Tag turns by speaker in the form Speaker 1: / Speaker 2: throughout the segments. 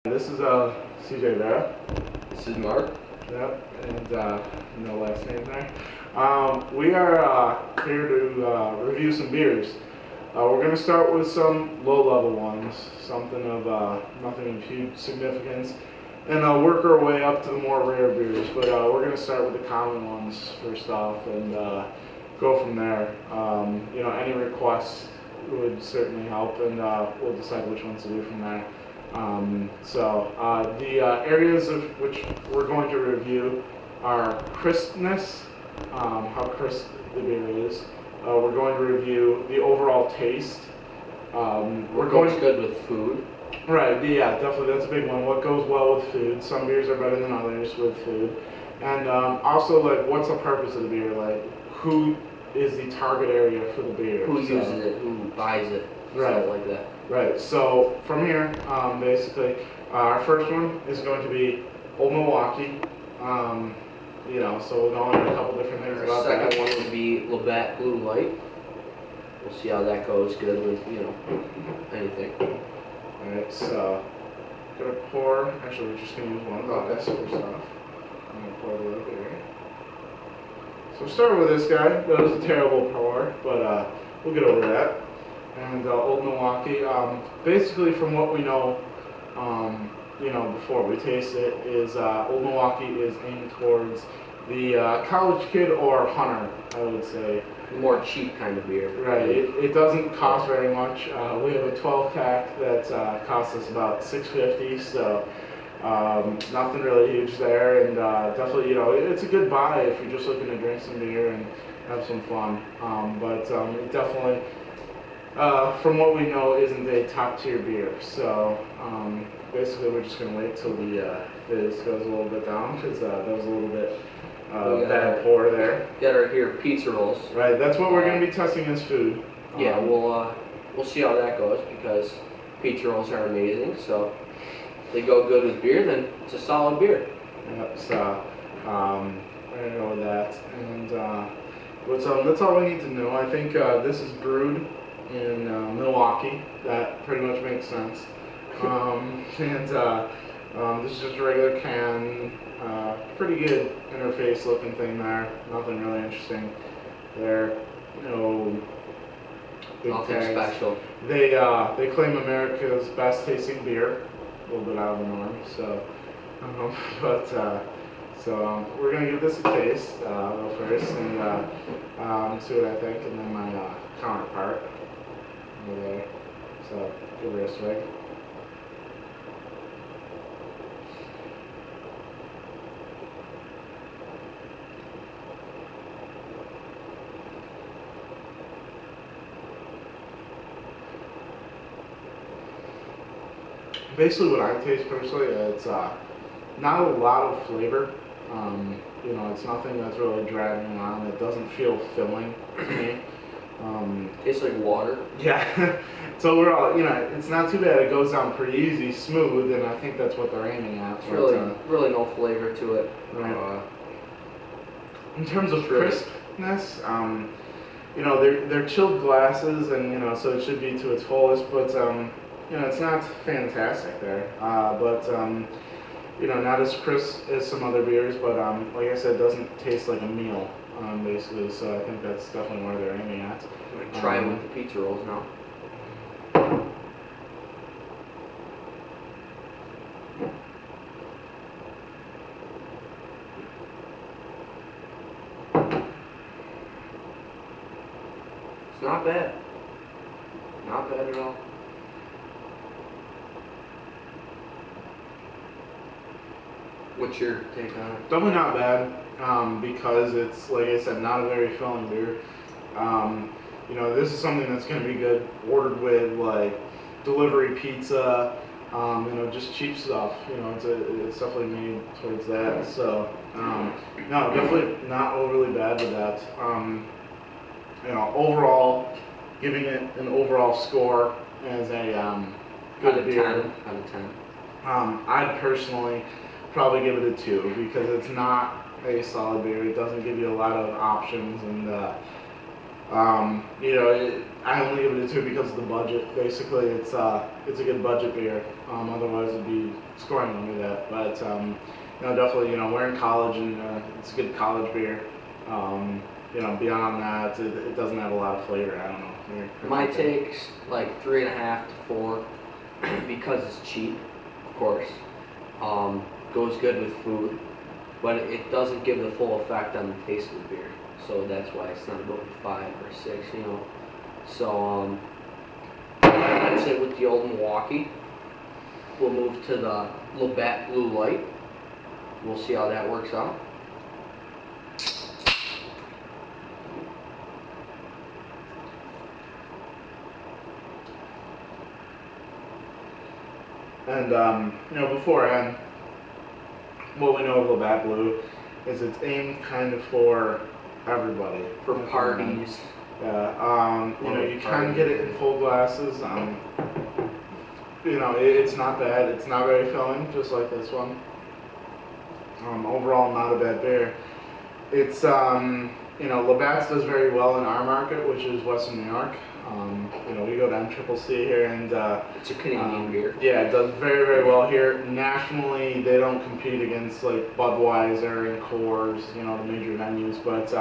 Speaker 1: This is CJ there.
Speaker 2: This is Mark.
Speaker 1: Yep, and no last name there. We are here to review some beers. We're going to start with some low-level ones, something of nothing of huge significance, and work our way up to the more rare beers. But we're going to start with the common ones first off, and go from there. Any requests would certainly help, and we'll decide which ones to do from there. The areas of which we're going to review are crispness, how crisp the beer is. We're going to review the overall taste.
Speaker 2: What goes good with food?
Speaker 1: Right, yeah, definitely, that's a big one. What goes well with food? Some beers are better than others with food. And also, like, what's the purpose of the beer? Like, who is the target area for the beer?
Speaker 2: Who uses it? Who buys it?
Speaker 1: Right.
Speaker 2: Stuff like that.
Speaker 1: Right, so from here, basically, our first one is going to be Old Milwaukee. So we'll go into a couple different things about that.
Speaker 2: Our second one would be Labatt Blue Light. We'll see how that goes good with, anything.
Speaker 1: Alright, so, gonna pour, actually we're just gonna use one glass first off. I'm gonna pour a little beer. So we'll start with this guy. That was a terrible pour, but we'll get over that. And Old Milwaukee, basically from what we know, before we taste it, is Old Milwaukee is aimed towards the college kid or hunter, I would say.
Speaker 2: More cheap kind of beer.
Speaker 1: Right, it doesn't cost very much. We have a 12-pack that costs us about $6.50, so nothing really huge there, and definitely, it's a good buy if you're just looking to drink some beer and have some fun. It definitely, from what we know, isn't a top-tier beer. So basically, we're just going to wait till the fizz goes a little bit down, because that was a little bit bad pour there.
Speaker 2: Got our here pizza rolls.
Speaker 1: Right, that's what we're going to be testing as food.
Speaker 2: Yeah, we'll see how that goes, because pizza rolls are amazing. So if they go good with beer, then it's a solid beer.
Speaker 1: Yep. So we're going to go with that, and that's all we need to know. I think this is brewed in Milwaukee. That pretty much makes sense. This is just a regular can. Pretty good interface looking thing there. Nothing really interesting there. No big
Speaker 2: Nothing
Speaker 1: tags.
Speaker 2: special.
Speaker 1: They claim America's best tasting beer. A little bit out of the norm. So, we're gonna give this a taste first and see what I think, and then my counterpart over there. So give her a swig. Basically, what I taste personally, it's not a lot of flavor. It's nothing that's really dragging on. It doesn't feel filling to me.
Speaker 2: Tastes like water.
Speaker 1: Yeah. So overall, it's not too bad. It goes down pretty easy, smooth, and I think that's what they're aiming at.
Speaker 2: It's really no flavor to it.
Speaker 1: Right. In terms of crispness, they're chilled glasses, and so it should be to its fullest, but it's not fantastic there, not as crisp as some other beers, but like I said, it doesn't taste like a meal, basically, so I think that's definitely where they're aiming at.
Speaker 2: I'm going to try them with the pizza rolls now. It's not bad. Not bad at all. What's your take on it?
Speaker 1: Definitely not bad, because it's, like I said, not a very filling beer. This is something that's going to be good ordered with, like, delivery pizza, just cheap stuff. It's definitely made towards that. So, no, definitely not overly bad with that. Overall, giving it an overall score as a good beer.
Speaker 2: Out of 10.
Speaker 1: I'd personally probably give it a 2, because it's not a solid beer. It doesn't give you a lot of options, and You know, I only give it a 2 because of the budget. Basically, it's a good budget beer. Otherwise, it'd be scoring under that. But you know, definitely, you know, we're in college, and it's a good college beer. You know, beyond that, it doesn't have a lot of flavor. I don't know.
Speaker 2: My take's like 3.5 to 4 because it's cheap, of course. Goes good with food, but it doesn't give the full effect on the taste of the beer. So that's why it's not about 5 or 6, you know. So that's it with the old Milwaukee. We'll move to the Labatt Blue Light. We'll see how that works out.
Speaker 1: And you know, beforehand, what we know of Labatt Blue is it's aimed kind of for everybody.
Speaker 2: For parties.
Speaker 1: Yeah. You know, you can get it in full glasses. You know, it's not bad. It's not very filling, just like this one. Overall, not a bad beer. It's you know, Labatt's does very well in our market, which is Western New York. You know, we go to NCCC here, and
Speaker 2: It's a Canadian beer.
Speaker 1: yeah, it does very, very well here. Nationally, they don't compete against like Budweiser and Coors, you know, the major venues, but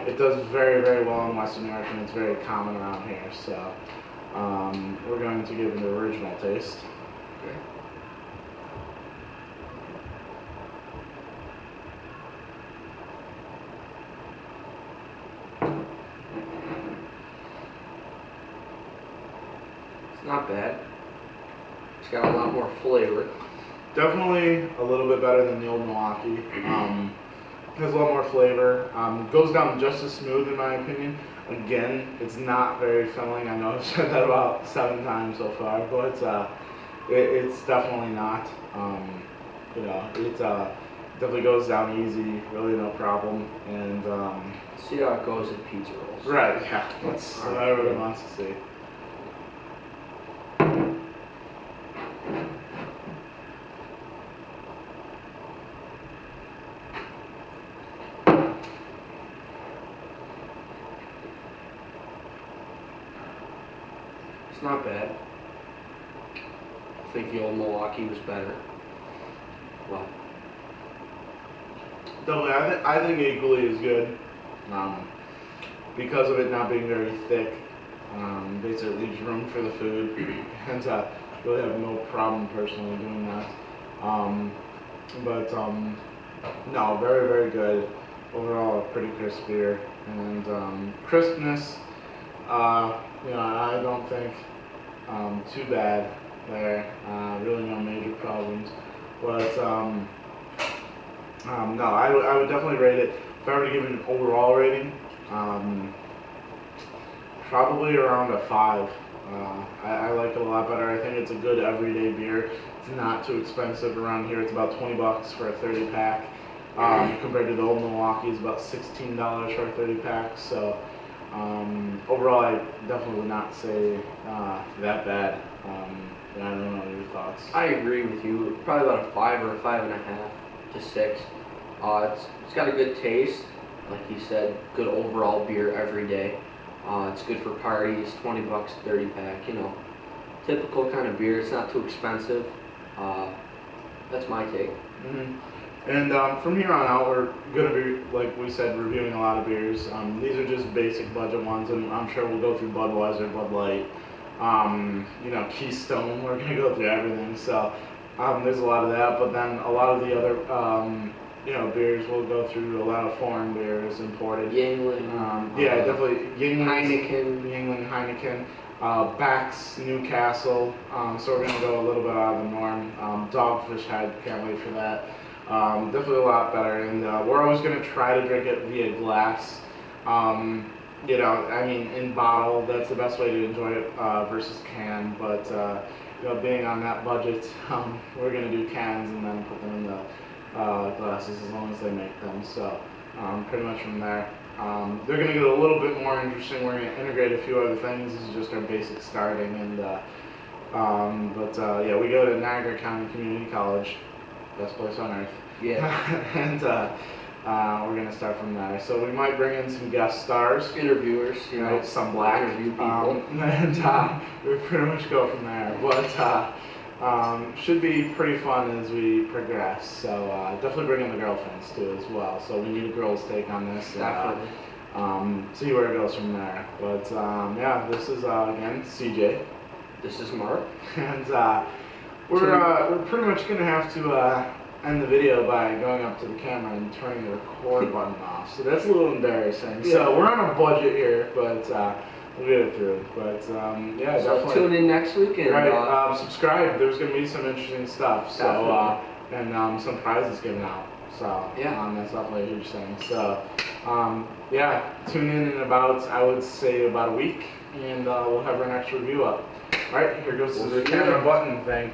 Speaker 1: it does very, very well in Western New York, and it's very common around here. So we're going to give it an original taste.
Speaker 2: Okay. Not bad. It's got a lot more flavor.
Speaker 1: Definitely a little bit better than the old Milwaukee. Has a lot more flavor. Goes down just as smooth in my opinion. Again, it's not very filling. I know I've said that about 7 times so far, but it's definitely not. You know, it definitely goes down easy, really no problem. And
Speaker 2: See how it goes at pizza rolls.
Speaker 1: right, yeah, that's what everyone wants to see.
Speaker 2: It's not bad. I think the old Milwaukee was better. Well,
Speaker 1: Definitely, I think equally is good. Because of it not being very thick, basically leaves room for the food, and really have no problem personally doing that. But no, very, very good. Overall, a pretty crisp beer, and crispness. You know, I don't think too bad there. Really no major problems. But no, I would definitely rate it. If I were to give it an overall rating, probably around a 5. I like it a lot better. I think it's a good everyday beer. It's not too expensive around here. It's about $20 for a 30 pack. Compared to the old Milwaukee, it's about $16 for a 30 pack. So overall, I definitely would not say that bad. I don't know your thoughts.
Speaker 2: I agree with you. Probably about a 5 or a 5.5 to 6. It's got a good taste, like you said. Good overall beer every day. It's good for parties. $20, 30 pack. You know, typical kind of beer. It's not too expensive. That's my take.
Speaker 1: Mm-hmm. And from here on out, we're going to be, like we said, reviewing a lot of beers. These are just basic budget ones, and I'm sure we'll go through Budweiser, Bud Light, you know, Keystone. We're going to go through everything. So there's a lot of that, but then a lot of the other, you know, beers we'll go through. A lot of foreign beers, imported.
Speaker 2: Yuengling.
Speaker 1: Yeah, definitely.
Speaker 2: Heineken.
Speaker 1: Heineken. Beck's, Newcastle. So we're going to go a little bit out of the norm. Dogfish Head, can't wait for that. Definitely a lot better, and we're always going to try to drink it via glass. You know, I mean, in bottle, that's the best way to enjoy it versus can, but you know, being on that budget, we're going to do cans and then put them in the glasses as long as they make them. So pretty much from there. They're going to get a little bit more interesting. We're going to integrate a few other things. This is just our basic starting, and yeah, we go to Niagara County Community College. Best place on earth.
Speaker 2: Yeah.
Speaker 1: And we're gonna start from there. So we might bring in some guest stars,
Speaker 2: Interviewers, you know,
Speaker 1: some black,
Speaker 2: interview people.
Speaker 1: and we pretty much go from there. But should be pretty fun as we progress. So definitely bring in the girlfriends too as well. So we need a girl's take on this.
Speaker 2: Definitely.
Speaker 1: See where it goes from there. But yeah, this is again CJ,
Speaker 2: This is Mark.
Speaker 1: and we're pretty much gonna have to end the video by going up to the camera and turning the record button off. So that's a little embarrassing.
Speaker 2: Yeah.
Speaker 1: So we're on a budget here, but we'll get it through. But yeah,
Speaker 2: So
Speaker 1: definitely.
Speaker 2: tune in next week and
Speaker 1: Right, subscribe. There's gonna be some interesting stuff. So and some prizes given out. So
Speaker 2: Yeah.
Speaker 1: that's definitely a huge thing. So yeah, tune in about, I would say, about a week, and we'll have our next review up. All right, here goes to the camera button thing.